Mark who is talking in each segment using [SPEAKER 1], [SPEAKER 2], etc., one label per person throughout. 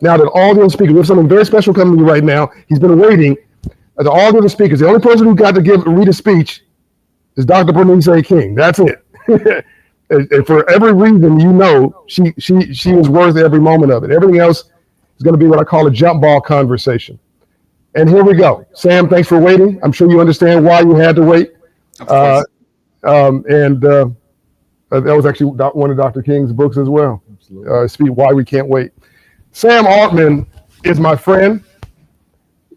[SPEAKER 1] Now that all the other speakers, we have something very special coming to you right now. He's been waiting. All the other speakers, the only person who got to read a speech is Dr. Bernice A. King. That's it. And for every reason, she was worth every moment of it. Everything else is going to be what I call a jump ball conversation. And here we go. Sam, thanks for waiting. I'm sure you understand why you had to wait.
[SPEAKER 2] Of course.
[SPEAKER 1] That was actually one of Dr. King's books as well. Speak Why We Can't Wait. Sam Altman is my friend.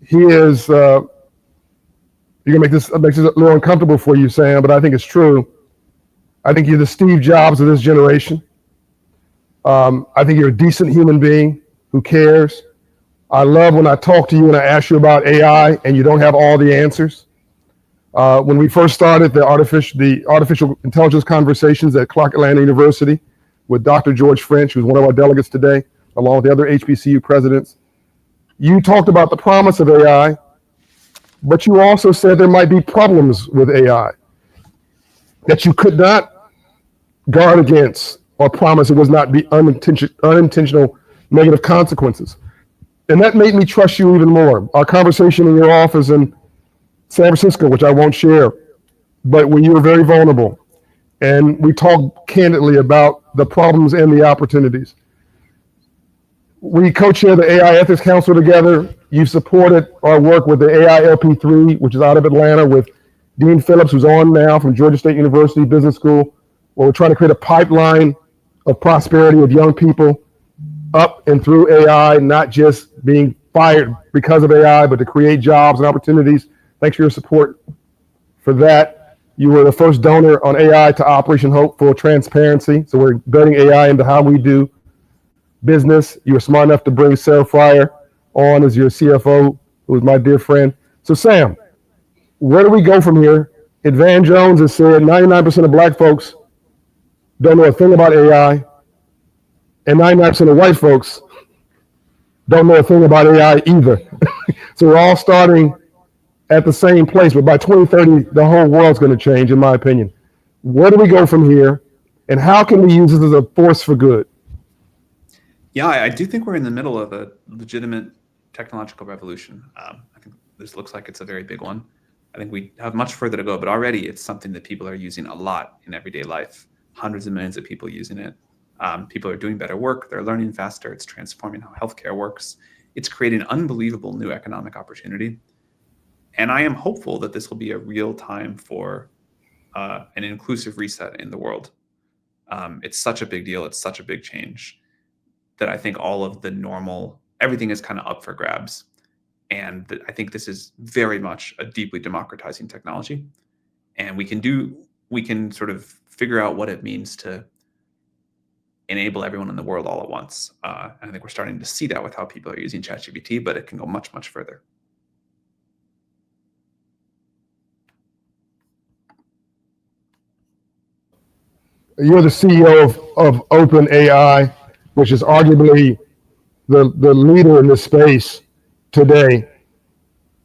[SPEAKER 1] He is. You're gonna make this a little uncomfortable for you, Sam, but I think it's true. I think you're the Steve Jobs of this generation. I think you're a decent human being who cares. I love when I talk to you and I ask you about AI and you don't have all the answers. When we first started the artificial intelligence conversations at Clark Atlanta University with Dr. George French, who's one of our delegates today, along with the other HBCU presidents, you talked about the promise of AI, but you also said there might be problems with AI that you could not guard against or promise it was not be unintentional negative consequences. And that made me trust you even more. Our conversation in your office in San Francisco, which I won't share, but when you were very vulnerable, and we talked candidly about the problems and the opportunities. We co-chair the AI Ethics Council together. You've supported our work with the AI LP3, which is out of Atlanta, with Dean Phillips, who's on now from Georgia State University Business School, where we're trying to create a pipeline of prosperity of young people up and through AI, not just being fired because of AI, but to create jobs and opportunities. Thanks for your support for that. You were the first donor on AI to Operation Hope for transparency. So we're embedding AI into how we do business. You were smart enough to bring Sarah Fryer on as your CFO, who is my dear friend. So Sam, where do we go from here? Van Jones has said 99% of black folks don't know a thing about AI, and 99% of white folks don't know a thing about AI either. So we're all starting at the same place, but by 2030, the whole world's going to change, in my opinion. Where do we go from here, and how can we use this as a force for good?
[SPEAKER 2] Yeah, I do think we're in the middle of a legitimate technological revolution. I think this looks like it's a very big one. I think we have much further to go, but already it's something that people are using a lot in everyday life. Hundreds of millions of people using it. People are doing better work. They're learning faster. It's transforming how healthcare works. It's creating unbelievable new economic opportunity. And I am hopeful that this will be a real time for an inclusive reset in the world. It's such a big deal. It's such a big change that I think all of the everything is kind of up for grabs. And I think this is very much a deeply democratizing technology. And we can sort of figure out what it means to enable everyone in the world all at once. And I think we're starting to see that with how people are using ChatGPT, but it can go much, much further.
[SPEAKER 1] You're the CEO of OpenAI, which is arguably the leader in this space today.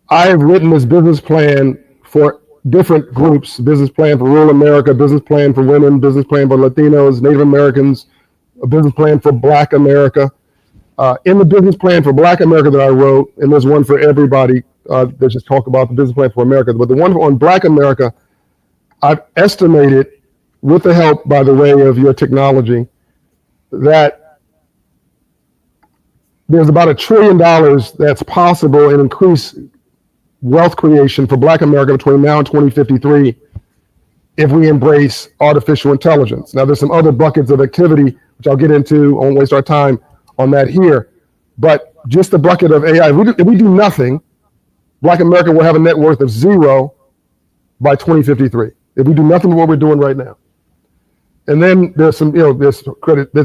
[SPEAKER 1] I have written this business plan for different groups, business plan for rural America, business plan for women, business plan for Latinos, Native Americans, a business plan for Black America. In the business plan for Black America that I wrote, and there's one for everybody that just talk about the business plan for America, but the one on Black America, I've estimated, with the help, by the way, of your technology, that there's about $1 trillion that's possible in increased wealth creation for Black America between now and 2053 if we embrace artificial intelligence. Now, there's some other buckets of activity, which I'll get into. I won't waste our time on that here. But just the bucket of AI, if we do nothing, Black America will have a net worth of 0 by 2053. If we do nothing with what we're doing right now. And then there's some, there's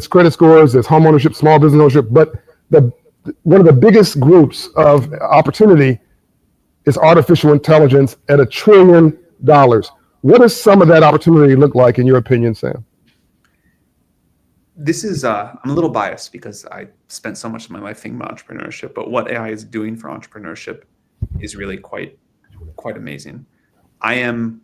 [SPEAKER 1] credit scores, there's home ownership, small business ownership, but one of the biggest groups of opportunity is artificial intelligence at $1 trillion. What does some of that opportunity look like in your opinion, Sam?
[SPEAKER 2] This is, I'm a little biased because I spent so much of my life thinking about entrepreneurship, but what AI is doing for entrepreneurship is really quite amazing. I am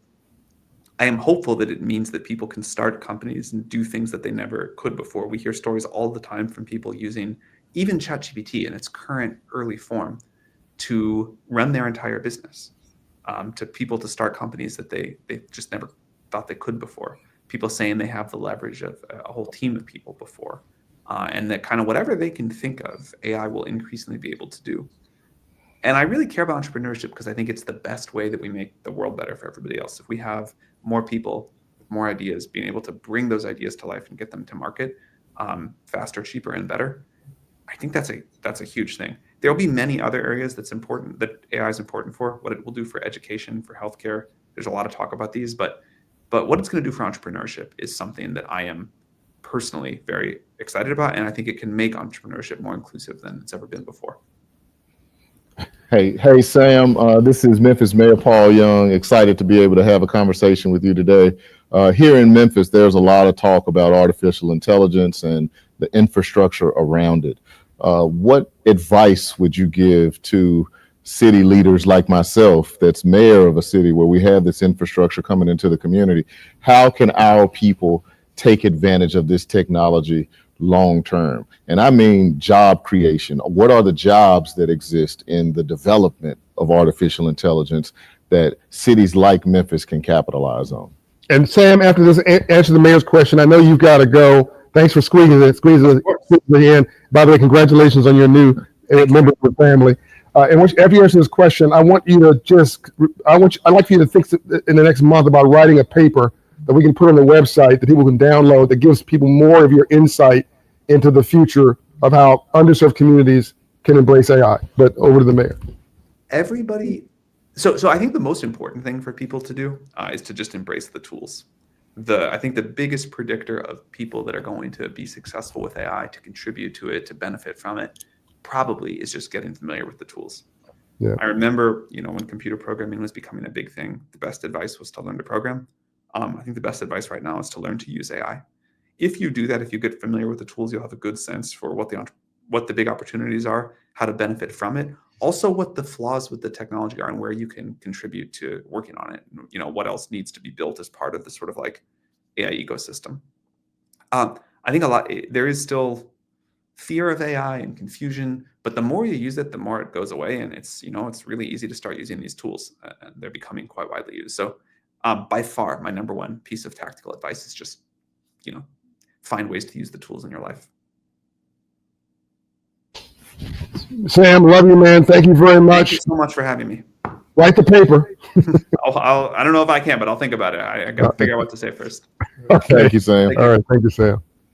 [SPEAKER 2] hopeful that it means that people can start companies and do things that they never could before. We hear stories all the time from people using even ChatGPT in its current early form to run their entire business, to people to start companies that they just never thought they could before. People saying they have the leverage of a whole team of people before, and that kind of whatever they can think of, AI will increasingly be able to do. And I really care about entrepreneurship because I think it's the best way that we make the world better for everybody else. If we have more people with more ideas, being able to bring those ideas to life and get them to market faster, cheaper, and better, I think that's a huge thing. There will be many other areas that AI is important for, what it will do for education, for healthcare. There's a lot of talk about these, but what it's going to do for entrepreneurship is something that I am personally very excited about, and I think it can make entrepreneurship more inclusive than it's ever been before.
[SPEAKER 3] Hey, Sam, this is Memphis Mayor Paul Young. Excited to be able to have a conversation with you today. Here in Memphis, there's a lot of talk about artificial intelligence and the infrastructure around it. What advice would you give to city leaders like myself that's mayor of a city where we have this infrastructure coming into the community? How can our people take advantage of this technology long term? And I mean job creation. What are the jobs that exist in the development of artificial intelligence that cities like Memphis can capitalize on?
[SPEAKER 1] And Sam, after this answer the mayor's question, I know you've got to go. Thanks for squeezing it in. By the way, congratulations on your new member of the family. And after you answer this question, I'd like for you to think in the next month about writing a paper that we can put on the website that people can download that gives people more of your insight into the future of how underserved communities can embrace AI. But over to the mayor.
[SPEAKER 2] So I think the most important thing for people to do is to just embrace the tools. I think the biggest predictor of people that are going to be successful with AI, to contribute to it, to benefit from it, probably is just getting familiar with the tools. Yeah. I remember, when computer programming was becoming a big thing, the best advice was to learn to program. I think the best advice right now is to learn to use AI. If you do that, if you get familiar with the tools, you'll have a good sense for what the big opportunities are, how to benefit from it, also what the flaws with the technology are and where you can contribute to working on it. What else needs to be built as part of the sort of like AI ecosystem. I think there is still fear of AI and confusion, but the more you use it, the more it goes away. And it's really easy to start using these tools, and they're becoming quite widely used. So by far, my number one piece of tactical advice is just, find ways to use the tools in your life.
[SPEAKER 1] Sam, love you, man. Thank you very much.
[SPEAKER 2] Thank you so much for having me.
[SPEAKER 1] Write the paper.
[SPEAKER 2] I don't know if I can, but I'll think about it. I got to figure out what to say first.
[SPEAKER 1] Okay.
[SPEAKER 3] Thank you, Sam.
[SPEAKER 1] All right. Thank you, Sam.